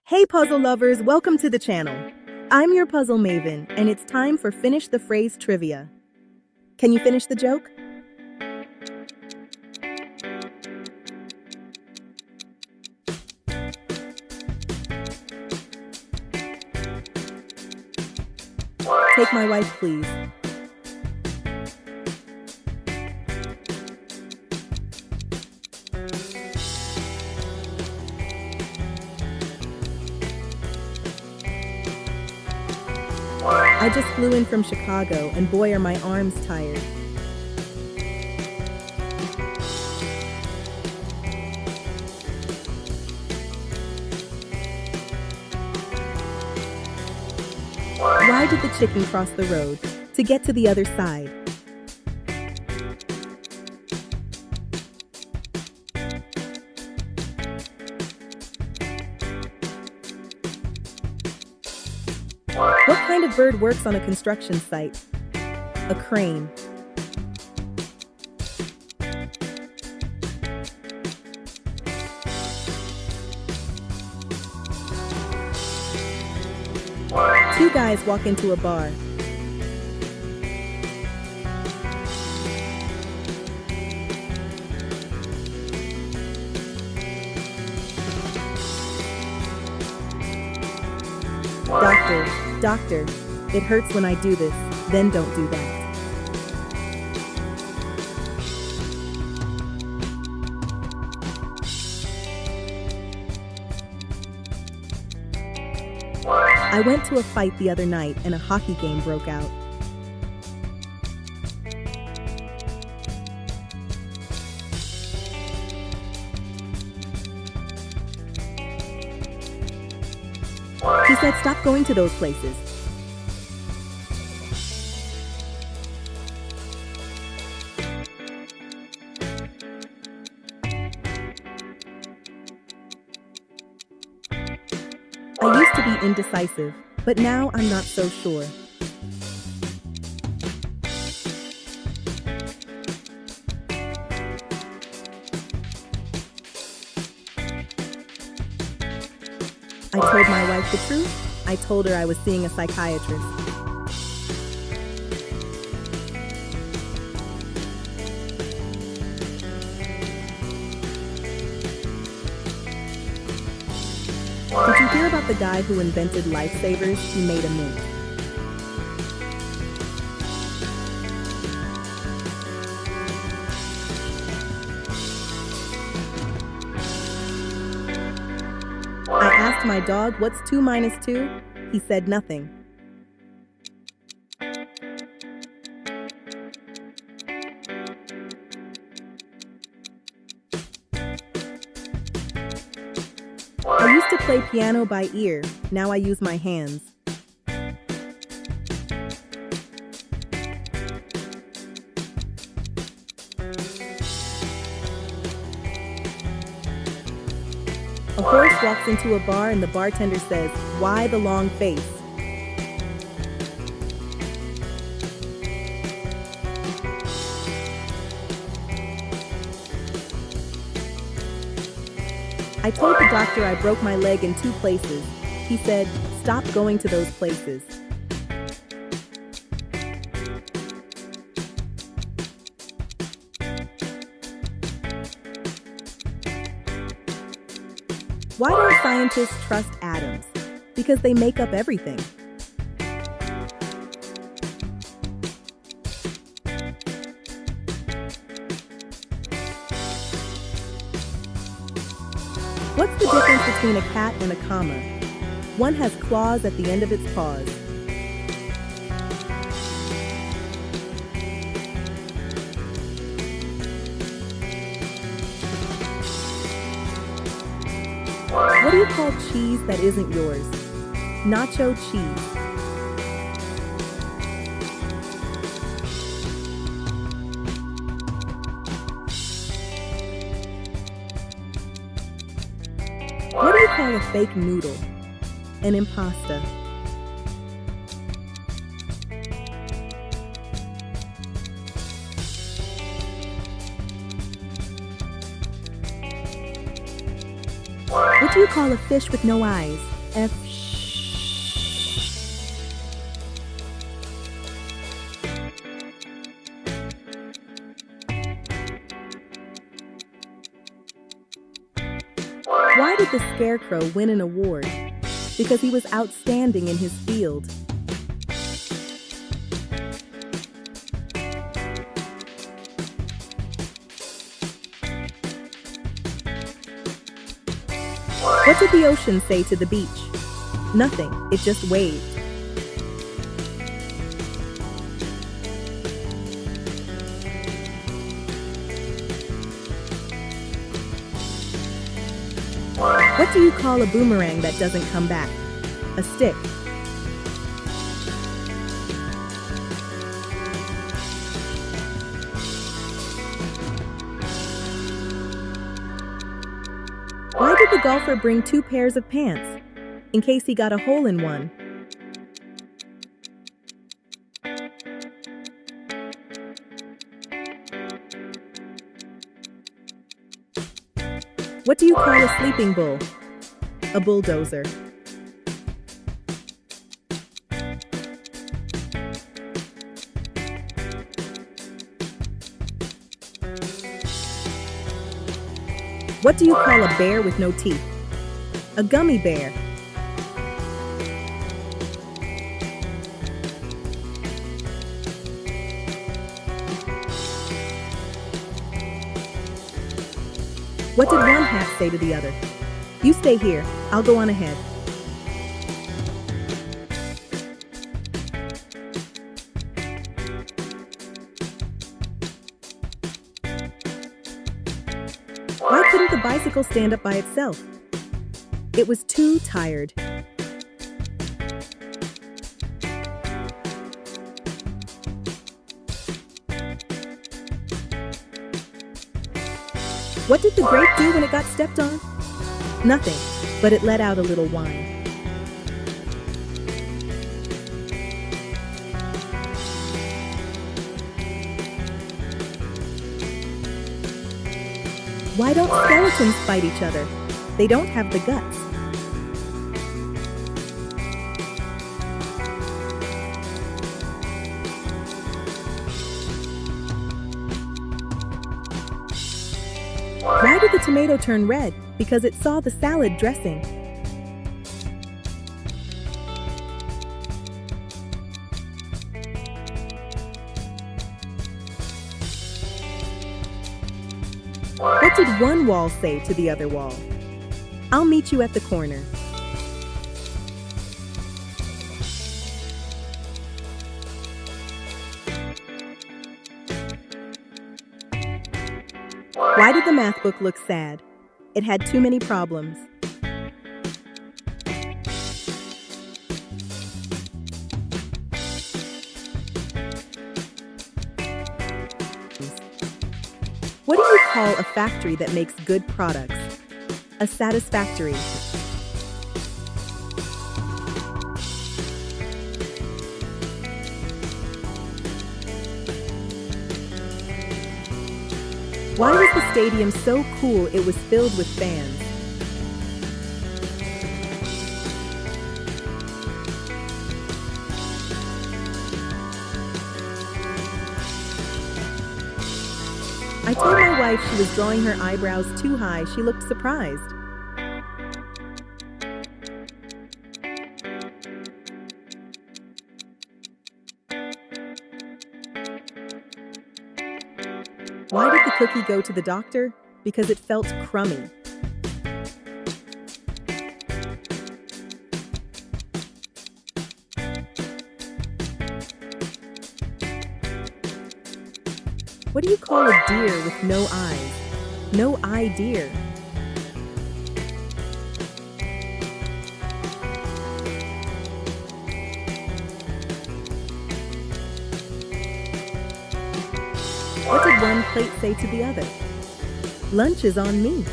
Hey puzzle lovers, welcome to the channel. I'm your puzzle maven, and it's time for Finish the Phrase trivia. Can you finish the joke? Take my wife, please. I just flew in from Chicago, and boy are my arms tired. Why did the chicken cross the road? To get to the other side. What kind of bird works on a construction site? A crane. Two guys walk into a bar. Doctor, it hurts when I do this, then don't do that. I went to a fight the other night and a hockey game broke out. He said, "Stop going to those places." I used to be indecisive, but now I'm not so sure. I told my wife the truth. I told her I was seeing a psychiatrist. Did you hear about the guy who invented lifesavers? He made a mint. I asked my dog, "What's 2 minus 2? He said nothing. I used to play piano by ear, now I use my hands. A horse walks into a bar and the bartender says, "Why the long face?" I told the doctor I broke my leg in 2 places. He said, "Stop going to those places." Why don't scientists trust atoms? Because they make up everything. What's the difference between a cat and a comma? One has claws at the end of its paws. What do you call cheese that isn't yours? Nacho cheese. What do you call a fake noodle? An impasta. Which do you call a fish with no eyes? F. Why did the Scarecrow win an award? Because he was outstanding in his field. What did the ocean say to the beach? Nothing, it just waved. What do you call a boomerang that doesn't come back? A stick. Why did the golfer bring 2 pairs of pants? In case he got a hole in one. What do you call a sleeping bull? A bulldozer. What do you call a bear with no teeth? A gummy bear. What did one hat say to the other? You stay here, I'll go on ahead. Why couldn't the bicycle stand up by itself? It was too tired. What did the grape do when it got stepped on? Nothing, but it let out a little whine. Why don't skeletons fight each other? They don't have the guts. Why did the tomato turn red? Because it saw the salad dressing. What did one wall say to the other wall? I'll meet you at the corner. Why did the math book look sad? It had too many problems. What do you call a factory that makes good products? A satisfactory. Why was the stadium so cool it was filled with fans? I told my wife she was drawing her eyebrows too high. She looked surprised. Why did the cookie go to the doctor? Because it felt crummy. What do you call a deer with no eyes? No eye deer. What did one plate say to the other? Lunch is on me.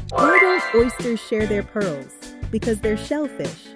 Why don't oysters share their pearls? Because they're shellfish.